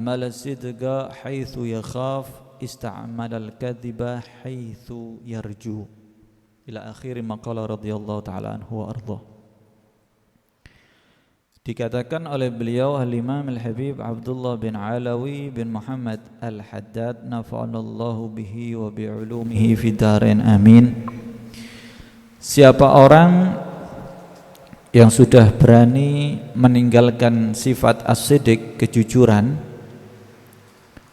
استعمل الصدق حيث يخاف استعمل الكذب حيث يرجو ila akhir maqala radhiyallahu taala anhu wa ardhah. Dikatakan oleh beliau Al-Imam Al-Habib Abdullah bin Alawi bin Muhammad Al-Haddad nafa'anallahu bihi wa bi'ulumihi fid dharain amin. Siapa orang yang sudah berani meninggalkan sifat as-sidq, kejujuran,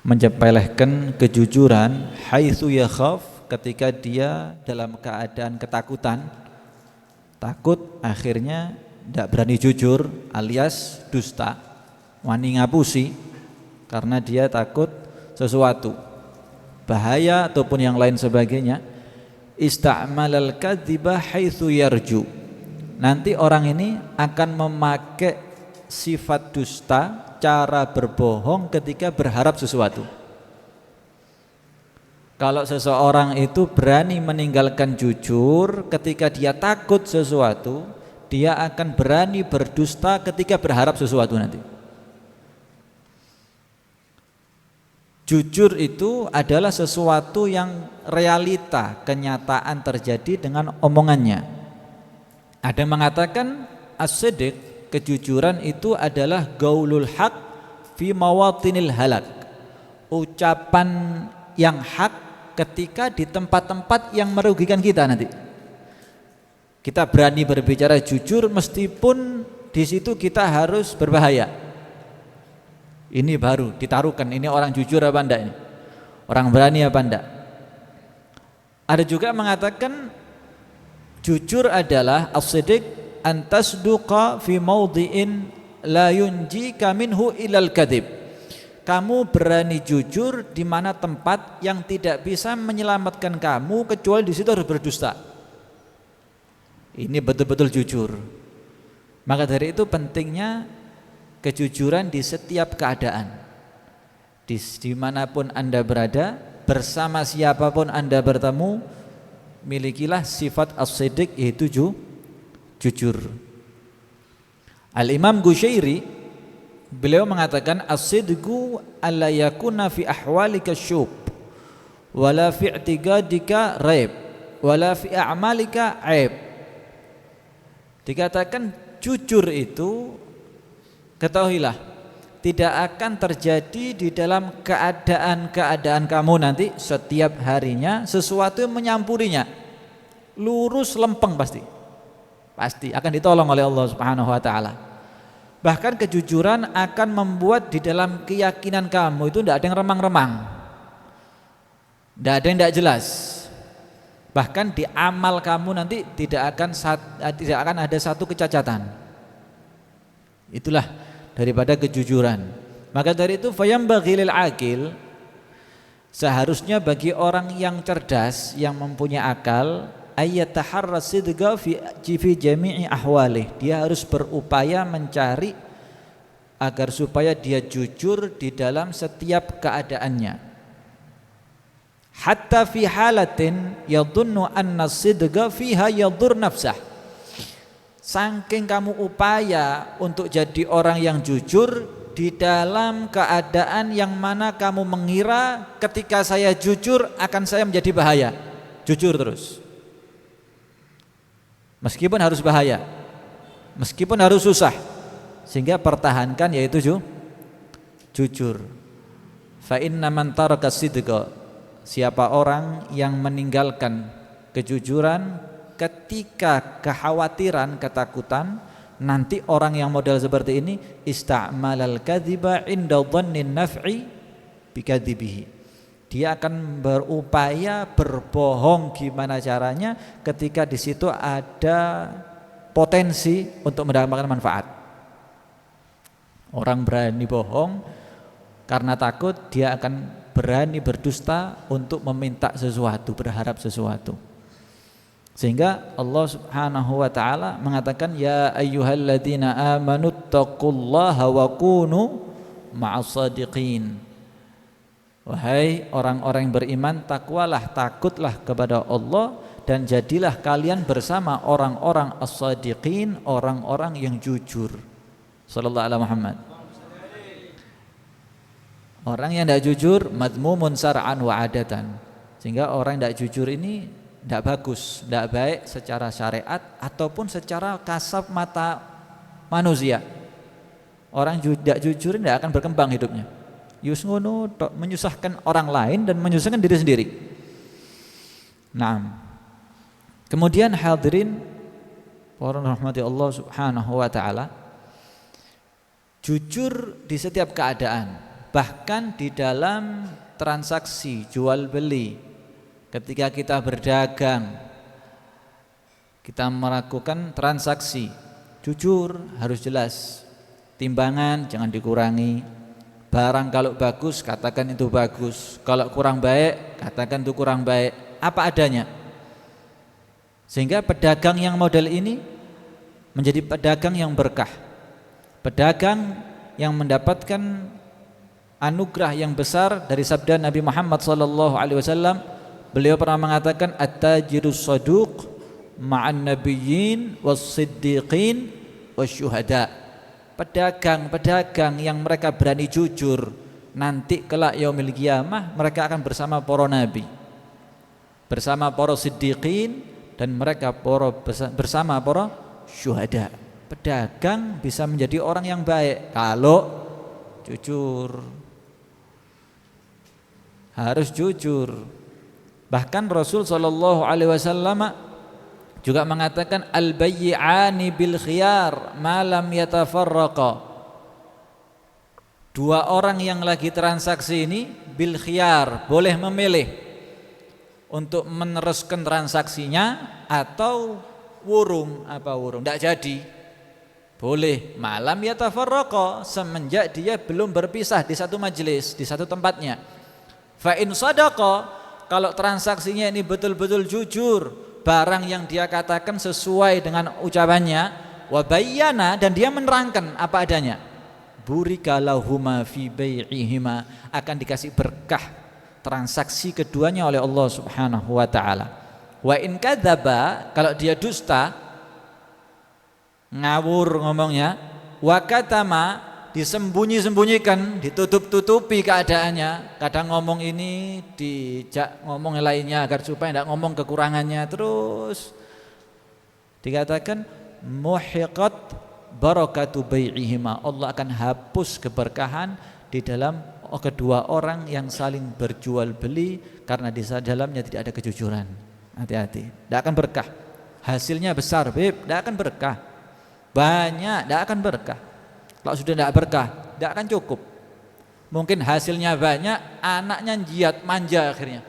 menyepelekan kejujuran, haitsu yakhaf, ketika dia dalam keadaan ketakutan, takut akhirnya tidak berani jujur alias dusta, wani ngapusi karena dia takut sesuatu bahaya ataupun yang lain sebagainya. Ista'malal kadziba haitsu yarju, nanti orang ini akan memakai sifat dusta, cara berbohong ketika berharap sesuatu. Kalau seseorang itu berani meninggalkan jujur ketika dia takut sesuatu, dia akan berani berdusta ketika berharap sesuatu nanti. Jujur itu adalah sesuatu yang realita, kenyataan terjadi dengan omongannya. Ada yang mengatakan as-sidq, kejujuran itu adalah gaulul haq fi mawatinil halak, ucapan yang hak ketika di tempat-tempat yang merugikan kita nanti. Kita berani berbicara jujur meskipun di situ kita harus berbahaya. Ini baru ditaruhkan, ini orang jujur apa enggak ini? Orang berani apa enggak? Ada juga mengatakan jujur adalah as-sidq antasduqa fi mawdi'in la yunjika minhu ilal kadhib. Kamu berani jujur di mana tempat yang tidak bisa menyelamatkan kamu kecuali di situ harus berdusta. Ini betul-betul jujur. Maka dari itu pentingnya kejujuran di setiap keadaan. Dimanapun Anda berada, bersama siapapun Anda bertemu, milikilah sifat as-sidq, yaitu jujur. Al-Imam Qushairi beliau mengatakan as-sidqu alla yakuna fi ahwalika syub wala fi i'tiqadika raib wala fi a'malika aib. Dikatakan jujur itu, ketahuilah, tidak akan terjadi di dalam keadaan-keadaan kamu nanti setiap harinya sesuatu yang menyampurinya. Lurus lempeng pasti akan ditolong oleh Allah Subhanahu wa taala. Bahkan kejujuran akan membuat di dalam keyakinan kamu itu tidak ada yang remang-remang, tidak ada yang tidak jelas. Bahkan di amal kamu nanti tidak akan ada satu kecacatan. Itulah daripada kejujuran. Maka dari itu fayambaghi lil aqil, seharusnya bagi orang yang cerdas, yang mempunyai akal, ayyataharra sidqa fi jami'i ahwalih. Dia harus berupaya mencari agar supaya dia jujur di dalam setiap keadaannya. Hatta fi halatin yadhunnu anna sidqa fiha yadur nafsah. Saking kamu upaya untuk jadi orang yang jujur di dalam keadaan yang mana kamu mengira ketika saya jujur akan saya menjadi bahaya. Jujur terus. Meskipun harus bahaya, meskipun harus susah, sehingga pertahankan, yaitu jujur. Fa inna man taraka sidqa, siapa orang yang meninggalkan kejujuran ketika kekhawatiran, ketakutan, nanti orang yang model seperti ini ista'malal kadhiba inda dhannin naf'i bikadzibihi. Dia akan berupaya berbohong gimana caranya ketika di situ ada potensi untuk mendapatkan manfaat. Orang berani bohong karena takut, dia akan berani berdusta untuk meminta sesuatu, berharap sesuatu. Sehingga Allah Subhanahu wa taala mengatakan ya ayyuhalladzina amanu taqullaha wa kunu ma'as shadiqin. Wahai orang-orang yang beriman, takwalah, takutlah kepada Allah dan jadilah kalian bersama orang-orang as-shadiqin, orang-orang yang jujur. Sallallahu alaihi Muhammad. Orang yang tidak jujur madmumun syar'an wa adatan. Sehingga orang yang tidak jujur ini tidak bagus, tidak baik secara syariat ataupun secara kasat mata manusia. Orang tidak jujur tidak akan berkembang hidupnya. Yus ngono menyusahkan orang lain dan menyusahkan diri sendiri. Nah, kemudian hadirin para rahmati Allah Subhanahu wa taala, jujur di setiap keadaan, bahkan di dalam transaksi jual beli. Ketika kita berdagang, kita melakukan transaksi, jujur harus jelas. Timbangan jangan dikurangi. Barang kalau bagus katakan itu bagus, kalau kurang baik katakan itu kurang baik, apa adanya. Sehingga pedagang yang model ini menjadi pedagang yang berkah, pedagang yang mendapatkan anugerah yang besar dari sabda Nabi Muhammad SAW. Beliau pernah mengatakan at-tajirus saduq ma'an nabiyyin was-siddiqin wasyuhada. Pedagang-pedagang yang mereka berani jujur, nanti kelak yaumil qiyamah mereka akan bersama para nabi, bersama para siddiqin, dan mereka bersama para syuhada. Pedagang bisa menjadi orang yang baik kalau jujur. Harus jujur. Bahkan Rasul SAW juga mengatakan al-bayyi'ani bil khiyar ma lam yatafarraqa. Dua orang yang lagi transaksi ini bil khiyar, boleh memilih untuk meneruskan transaksinya atau wurung. Apa wurung? Tidak jadi. Boleh malam yatafarraqa, semenjak dia belum berpisah di satu majelis, di satu tempatnya. Fa in sadaqa, kalau transaksinya ini betul-betul jujur, barang yang dia katakan sesuai dengan ucapannya, wa bayyana, dan dia menerangkan apa adanya, burika lahuma fi bai'ihima, akan dikasih berkah transaksi keduanya oleh Allah Subhanahu wa taala. Wa in kadzaba, kalau dia dusta, ngawur ngomongnya, wa katama, disembunyi-sembunyikan, ditutup-tutupi keadaannya. Kadang ngomong ini dijak ngomong lainnya agar supaya tidak ngomong kekurangannya. Terus dikatakan muhiqat barakatu bai'ihima, Allah akan hapus keberkahan di dalam kedua orang yang saling berjual beli karena di dalamnya tidak ada kejujuran. Hati-hati, tidak akan berkah. Hasilnya besar, Beb, tidak akan berkah. Banyak, tidak akan berkah. Kalau sudah tidak berkah, tidak akan cukup. Mungkin hasilnya banyak, anaknya jiat manja akhirnya.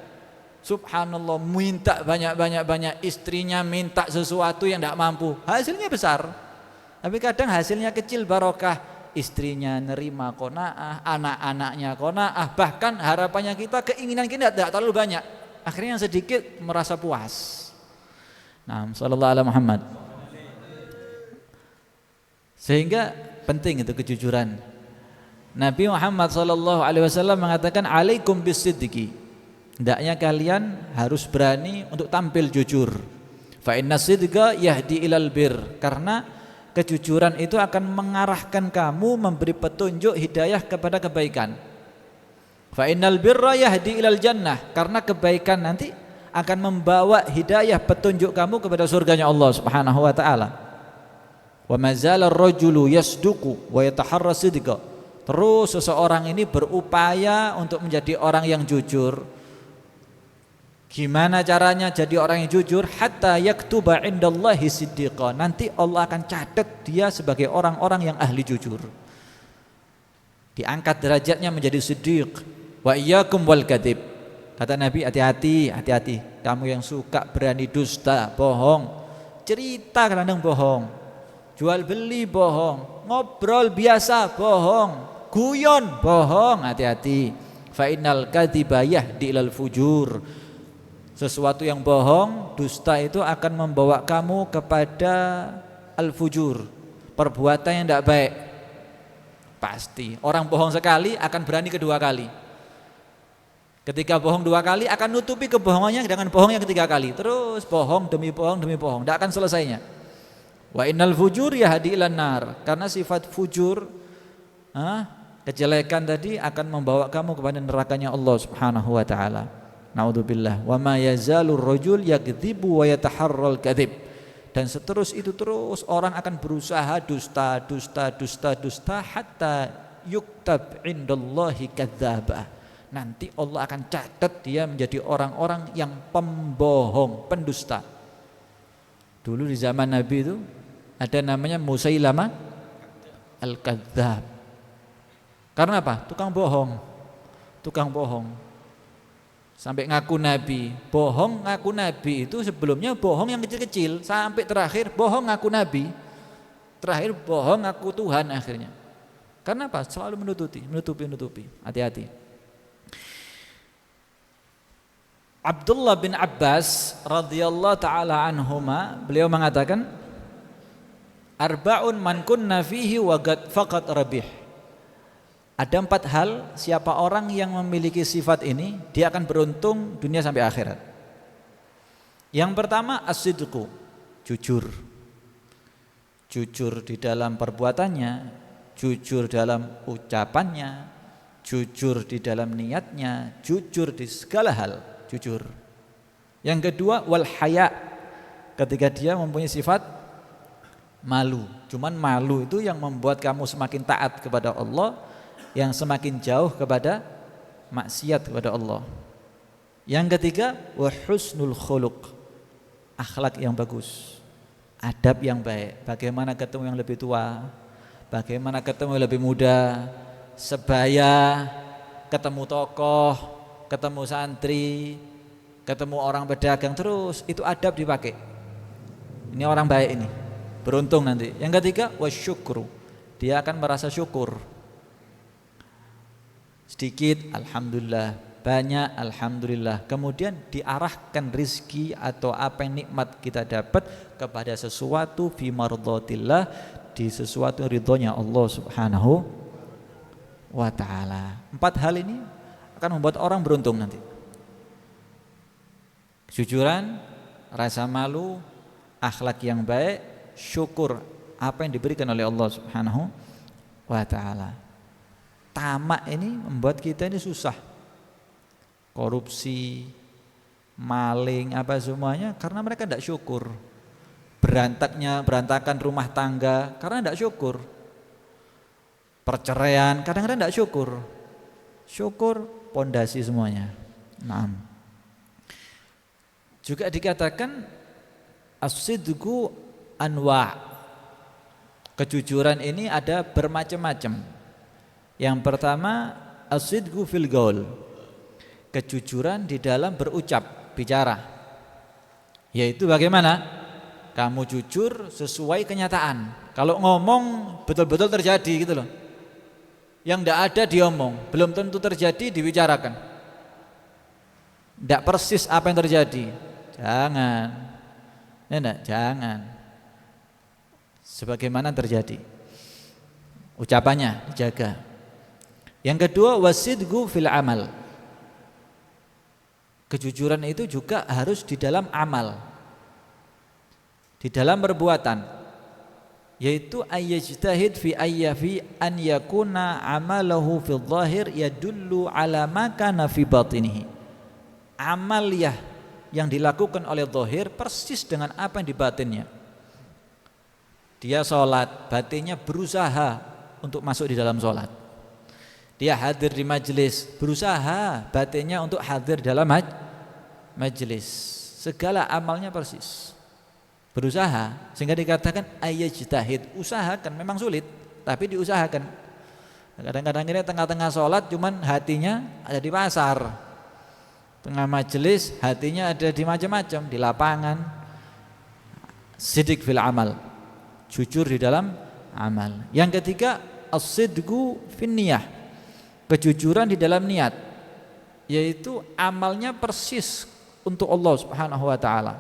Subhanallah, minta banyak, istrinya minta sesuatu yang tidak mampu, hasilnya besar. Tapi kadang hasilnya kecil barokah, istrinya nerima qanaah, anak-anaknya qanaah, bahkan harapannya kita, keinginan kita tidak terlalu banyak, akhirnya yang sedikit merasa puas. Nah, sallallahu alaihi Muhammad. Sehingga penting itu kejujuran. Nabi Muhammad SAW mengatakan alaikum bisiddiqi, hendaknya kalian harus berani untuk tampil jujur. Fa inna sidqa yahdi ilal bir, karena kejujuran itu akan mengarahkan kamu, memberi petunjuk hidayah kepada kebaikan. Fa innal birra yahdi ilal jannah, karena kebaikan nanti akan membawa hidayah petunjuk kamu kepada surganya Allah Subhanahu wa taala. Wa mazala ar-rajulu yasduqu wa yataharra sidqa. Terus seseorang ini berupaya untuk menjadi orang yang jujur. Gimana caranya jadi orang yang jujur? Hatta yaktuba indallahi siddiqa. Nanti Allah akan catat dia sebagai orang-orang yang ahli jujur. Diangkat derajatnya menjadi siddiq. Wa iyyakum wal kadzib. Kata Nabi, hati-hati, hati-hati. Kamu yang suka berani dusta, bohong. Cerita kadang bohong. Jual beli bohong, ngobrol biasa bohong, guyon bohong, hati-hati. Fa innal kadziba yahdi ilal fujur. Sesuatu yang bohong, dusta itu akan membawa kamu kepada al-fujur, perbuatan yang tidak baik. Pasti orang bohong sekali akan berani kedua kali. Ketika bohong dua kali akan nutupi kebohongannya dengan bohong yang ketiga kali. Terus bohong demi bohong demi bohong, tidak akan selesainya. Wa innal fujur yahdi ilan nar, karena sifat fujur Kejelekan tadi akan membawa kamu kepada nerakanya Allah Subhanahu wa taala. Naudzubillah. Wa ma yazalur rajul yakdzibu wa yataharral kadzib. Dan seterus itu terus orang akan berusaha dusta hatta yuktab indallahi kadzdzaba. Nanti Allah akan catat dia menjadi orang-orang yang pembohong, pendusta. Dulu di zaman Nabi itu ada namanya Musailamah al-Kadzdzab. Karena apa? Tukang bohong. Sampai ngaku nabi, bohong ngaku nabi itu sebelumnya bohong yang kecil-kecil, sampai terakhir bohong ngaku nabi, terakhir bohong ngaku Tuhan akhirnya. Karena apa? Selalu menutupi. Hati-hati. Abdullah bin Abbas radhiyallahu taala anhuma, beliau mengatakan, arba'un man kunna fihi wa faqad rabih. Ada 4 hal, siapa orang yang memiliki sifat ini, dia akan beruntung dunia sampai akhirat. Yang pertama as-sidqu, jujur. Jujur di dalam perbuatannya, jujur dalam ucapannya, jujur di dalam niatnya, jujur di segala hal, jujur. Yang kedua wal haya, ketika dia mempunyai sifat malu. Cuman malu itu yang membuat kamu semakin taat kepada Allah, yang semakin jauh kepada maksiat kepada Allah. Yang ketiga wa husnul khuluq, akhlak yang bagus, adab yang baik. Bagaimana ketemu yang lebih tua, bagaimana ketemu yang lebih muda, sebaya, ketemu tokoh, ketemu santri, ketemu orang pedagang, terus itu adab dipakai. Ini orang baik ini, beruntung nanti. Yang ketiga wasyukru, dia akan merasa syukur. Sedikit alhamdulillah, banyak alhamdulillah. Kemudian diarahkan rizki atau apa yang nikmat kita dapat kepada sesuatu fi mardhatillah, di sesuatu ridhonya Allah Subhanahu wa taala. 4 hal ini akan membuat orang beruntung nanti. Kejujuran, rasa malu, akhlak yang baik, syukur apa yang diberikan oleh Allah Subhanahu wa taala. Tamak ini membuat kita ini susah, korupsi, maling, apa semuanya karena mereka tidak syukur. Berantakan rumah tangga karena tidak syukur. Perceraian kadang-kadang tidak syukur. Syukur pondasi semuanya. Naam. Juga dikatakan as-sidqu anwa'. Kejujuran ini ada bermacam-macam. Yang pertama as-sidqu fil qaul, kejujuran di dalam berucap, bicara. Yaitu bagaimana? Kamu jujur sesuai kenyataan. Kalau ngomong betul-betul terjadi gitu loh. Yang tidak ada diomong, belum tentu terjadi dibicarakan. Tidak persis apa yang terjadi. Jangan. Jangan. Sebagaimana terjadi. Ucapannya dijaga. Yang kedua wasidqu fil amal. Kejujuran itu juga harus di dalam amal, di dalam perbuatan, yaitu ayyajtahid fi an yakuna amalahu fil zahir yadullu ala ma kana fi batinihi. Amaliyah yang dilakukan oleh zahir persis dengan apa yang di batinnya. Dia sholat, batinnya berusaha untuk masuk di dalam sholat. Dia hadir di majelis, berusaha batinnya untuk hadir dalam majelis. Segala amalnya persis, berusaha, sehingga dikatakan ayyajtahid, usahakan. Memang sulit, tapi diusahakan. Kadang-kadang ini tengah-tengah sholat cuman hatinya ada di pasar, tengah majelis hatinya ada di macam-macam, di lapangan. Sidq fil amal, jujur di dalam amal. Yang ketiga as-sidqu fin niyah, kejujuran di dalam niat, yaitu amalnya persis untuk Allah Subhanahu wa taala.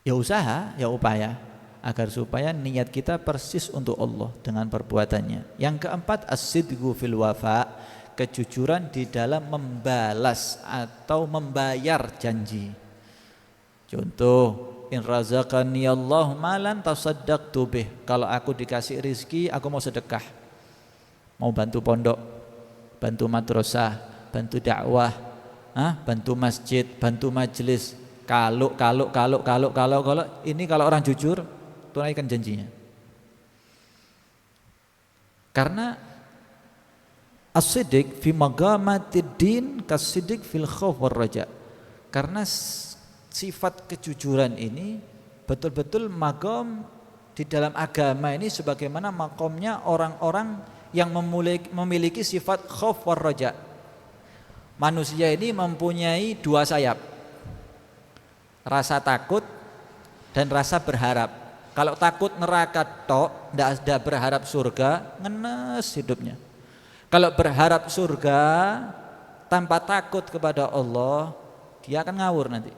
Ya usaha, ya upaya agar supaya niat kita persis untuk Allah dengan perbuatannya. Yang keempat as-sidqu fil wafa, kejujuran di dalam membalas atau membayar janji. Contoh, in razaqani Allah malan tasaddaqtu bih, kalau aku dikasih rizki aku mau sedekah. Mau bantu pondok, bantu madrasah, bantu dakwah, bantu masjid, bantu majelis. Kalau ini kalau orang jujur tunaikan janjinya. Karena as-siddiq fi maqamatid din kas-siddiq fil khauf war raja. Karena sifat kejujuran ini betul-betul maqam di dalam agama ini sebagaimana maqamnya orang-orang yang memiliki sifat khauf war raja. Manusia ini mempunyai dua sayap, rasa takut dan rasa berharap. Kalau takut neraka tok, tidak ada berharap surga, ngenes hidupnya. Kalau berharap surga tanpa takut kepada Allah, dia akan ngawur nanti.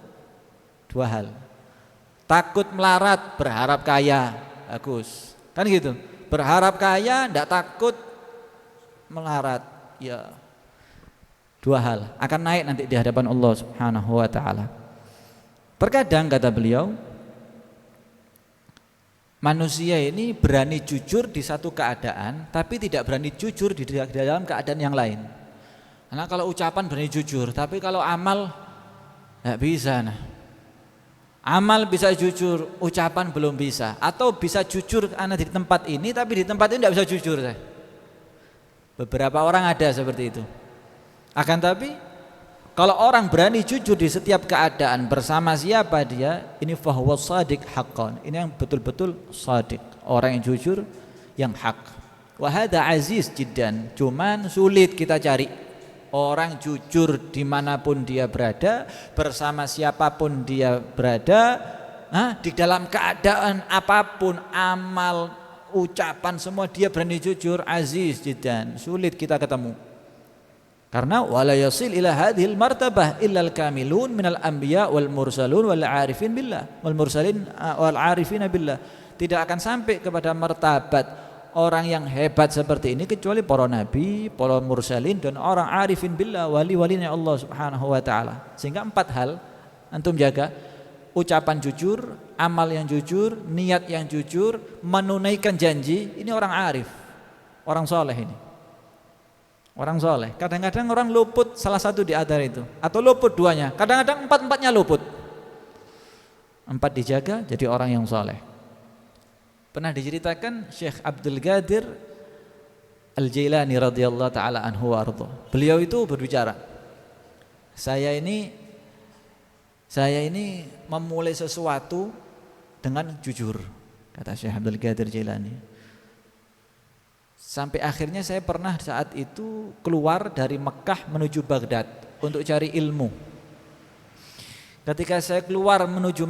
Dua hal, takut melarat, berharap kaya, bagus, kan gitu. Berharap kaya, tidak takut melarat, ya dua hal akan naik nanti di hadapan Allah Subhanahu wa taala. Terkadang kata beliau, manusia ini berani jujur di satu keadaan, tapi tidak berani jujur di dalam keadaan yang lain. Karena kalau ucapan berani jujur, tapi kalau amal tidak bisa. Amal bisa jujur, ucapan belum bisa. Atau bisa jujur karena di tempat ini, tapi di tempat ini tidak bisa jujur. Beberapa orang ada seperti itu. Akan tapi kalau orang berani jujur di setiap keadaan bersama siapa dia, ini fahuwa shadiq haqqan. Ini yang betul-betul shadiq, orang yang jujur, yang hak. Wa hadza aziz jiddan. Cuman sulit kita cari orang jujur dimanapun dia berada, bersama siapapun dia berada, di dalam keadaan apapun, amal, ucapan, semua dia berani jujur. Aziz jiddan, sulit kita ketemu. Karena wala yasil ila hadhil martabah illal kamilun minal anbiya wal mursalun wal arifin billah wal mursalin wal arifina billah. Tidak akan sampai kepada martabat orang yang hebat seperti ini kecuali para nabi, para mursalin dan orang arifin billah, wali-walinya Allah Subhanahu wa taala. Sehingga 4 hal antum jaga: ucapan jujur, amal yang jujur, niat yang jujur, menunaikan janji. Ini orang arif, orang soleh ini. Orang soleh. Kadang-kadang orang luput salah satu di antara itu, atau luput duanya. Kadang-kadang 4-4-nya luput. 4 dijaga, jadi orang yang soleh. Pernah diceritakan Syekh Abdul Qadir Al-Jailani radhiyallahu taala anhu wa ardha. Beliau itu berbicara, saya ini memulai sesuatu dengan jujur, kata Syekh Abdul Qadir Jailani. Sampai akhirnya saya pernah saat itu keluar dari Mekah menuju Baghdad untuk cari ilmu. Ketika saya keluar menuju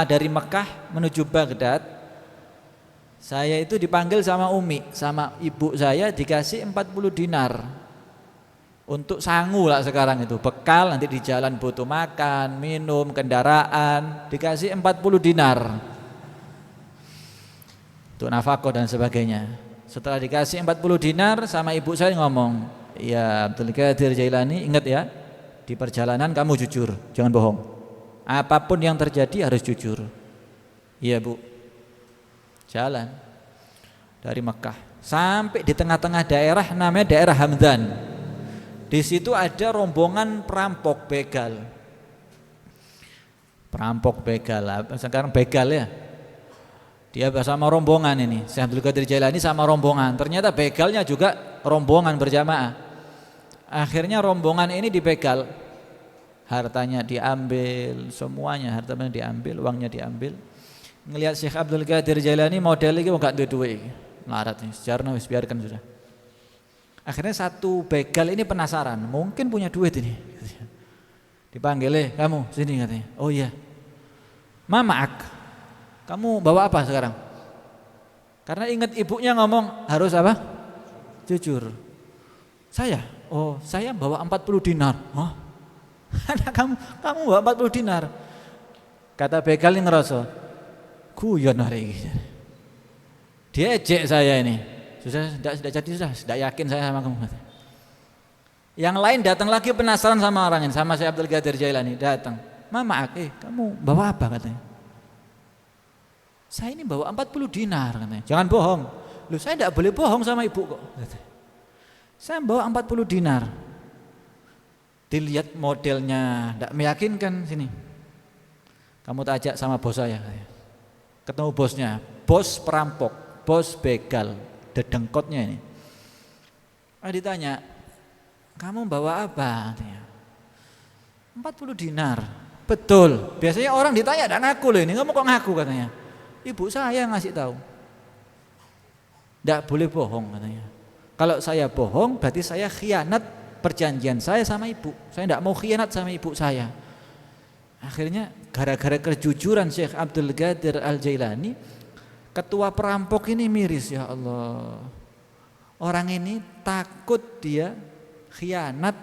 dari Mekah menuju Baghdad, saya itu dipanggil sama Umi, sama ibu saya, dikasih 40 dinar untuk sangu lah sekarang itu, bekal nanti di jalan butuh makan, minum, kendaraan, dikasih 40 dinar untuk nafkah dan sebagainya. Setelah dikasih 40 dinar, sama ibu saya ngomong, ya Abdul Qadir Jailani, ingat ya, di perjalanan kamu jujur, jangan bohong. Apapun yang terjadi harus jujur. Iya bu. Jalan dari Mekah sampai di tengah-tengah daerah namanya daerah Hamdan. Di situ ada rombongan perampok begal. Perampok begal, sekarang begal ya. Dia bersama rombongan ini, Syekh Abdul Qadir Jailani sama rombongan. Ternyata begalnya juga rombongan berjamaah. Akhirnya rombongan ini dibegal, hartanya diambil, semuanya hartanya diambil, uangnya diambil. Ngelihat Syekh Abdul Qadir Jailani model iki gak duwe-duwe iki. Melarat nih, sejarah wis biarkan sudah. Akhirnya satu begal ini penasaran, mungkin punya duit ini. Dipanggil, kamu sini katanya. Oh iya. Mamaak. Kamu bawa apa sekarang? Karena ingat ibunya ngomong harus apa? Jujur. Saya? Oh, saya bawa 40 dinar. Oh. kamu bawa 40 dinar. Kata begal ini ngerasa, guyon hari ini. Dia ejek saya ini. Sudah jadi sudah yakin saya sama kamu. Yang lain datang lagi penasaran sama orang ini, sama saya Abdul Qadir Jailani datang. Mama, kamu bawa apa katanya? Saya ini bawa 40 dinar katanya. Jangan bohong. Loh, saya tidak boleh bohong sama ibu kok. Saya bawa 40 dinar. Dilihat modelnya, tidak meyakinkan sini. Kamu tak ajak sama bos saya. Ketemu bosnya, bos perampok, bos begal, dedengkotnya ini. Ditanya, kamu bawa apa? 40 dinar. Betul. Biasanya orang ditanya tidak ngaku loh ini. Kamu kok ngaku katanya? Ibu saya ngasih tahu. Tidak boleh bohong katanya. Kalau saya bohong berarti saya khianat perjanjian saya sama ibu. Saya tidak mau khianat sama ibu saya. Akhirnya gara-gara kejujuran Syekh Abdul Qadir Al-Jailani, ketua perampok ini miris, ya Allah. Orang ini takut dia khianat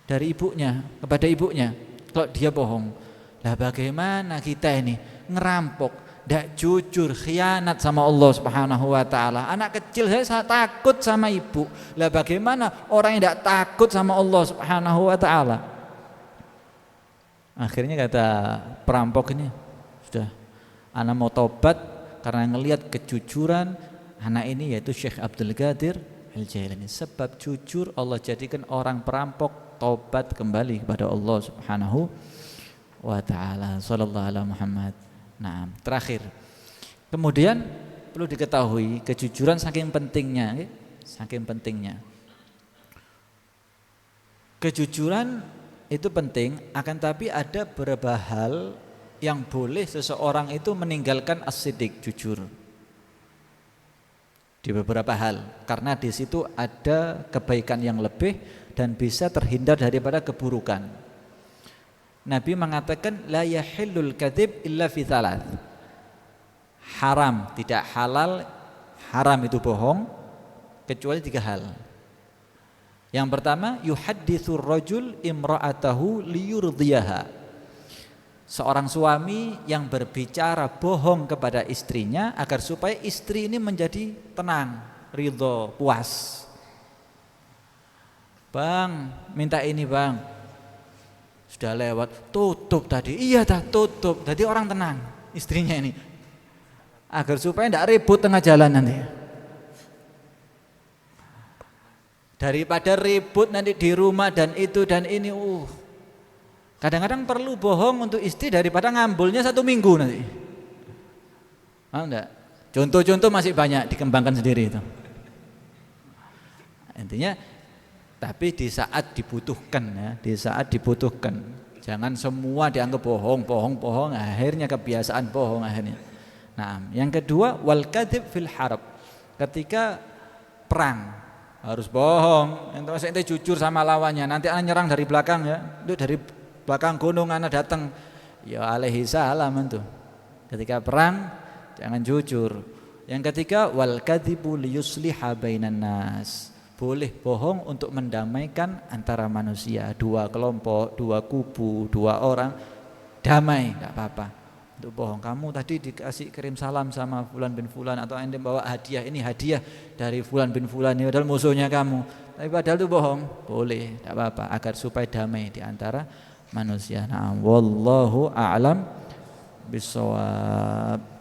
dari ibunya kepada ibunya kalau dia bohong. Lah bagaimana kita ini ngerampok, tidak jujur, khianat sama Allah Subhanahu wa taala. Anak kecil saya takut sama ibu. Lah bagaimana orang yang tidak takut sama Allah Subhanahu wa taala? Akhirnya kata perampok ini, sudah anak mau tobat karena ngelihat kejujuran anak ini, yaitu Syekh Abdul Qadir Al-Jailani. Sebab jujur Allah jadikan orang perampok tobat kembali kepada Allah Subhanahu wa taala. Sallallahu alaihi Muhammad. Nah, terakhir. Kemudian perlu diketahui kejujuran saking pentingnya, saking pentingnya. Kejujuran itu penting, akan tapi ada beberapa hal yang boleh seseorang itu meninggalkan as-siddiq, jujur. Di beberapa hal, karena di situ ada kebaikan yang lebih dan bisa terhindar daripada keburukan. Nabi mengatakan la yahillul kadzib illa fi thalath. Haram, tidak halal, haram itu bohong kecuali 3 hal. Yang pertama, yuhadditsur rajul imra'atahu liyurdiyaha. Seorang suami yang berbicara bohong kepada istrinya agar supaya istri ini menjadi tenang, ridho, puas. Bang, minta ini bang. Sudah lewat, tutup tadi. Iya dah tutup. Jadi orang tenang, istrinya ini. Agar supaya tidak ribut tengah jalan nanti. Daripada ribut nanti di rumah dan itu dan ini. Kadang-kadang perlu bohong untuk istri daripada ngambulnya 1 minggu nanti. Enggak. Contoh-contoh masih banyak, dikembangkan sendiri itu. Intinya, tapi di saat dibutuhkan ya, di saat dibutuhkan. Jangan semua dianggap bohong, akhirnya kebiasaan bohong akhirnya. Nah, yang kedua, wal kadzib fil harb. Ketika perang harus bohong. Ente jujur sama lawannya. Nanti anak nyerang dari belakang ya. Itu dari belakang gunung anak datang. Ya alaihi salam itu. Ketika perang jangan jujur. Yang ketiga wal kadzibu liyusliha bainan nas. Boleh bohong untuk mendamaikan antara manusia. 2 kelompok, 2 kubu, 2 orang damai, enggak apa-apa. Untuk bohong, kamu tadi dikasih kirim salam sama fulan bin fulan, atau ente bawa hadiah, ini hadiah dari fulan bin fulan, ini padahal musuhnya kamu, tapi padahal itu bohong, boleh, tidak apa-apa, agar supaya damai di antara manusia. Nah, wallahu a'lam bishawab.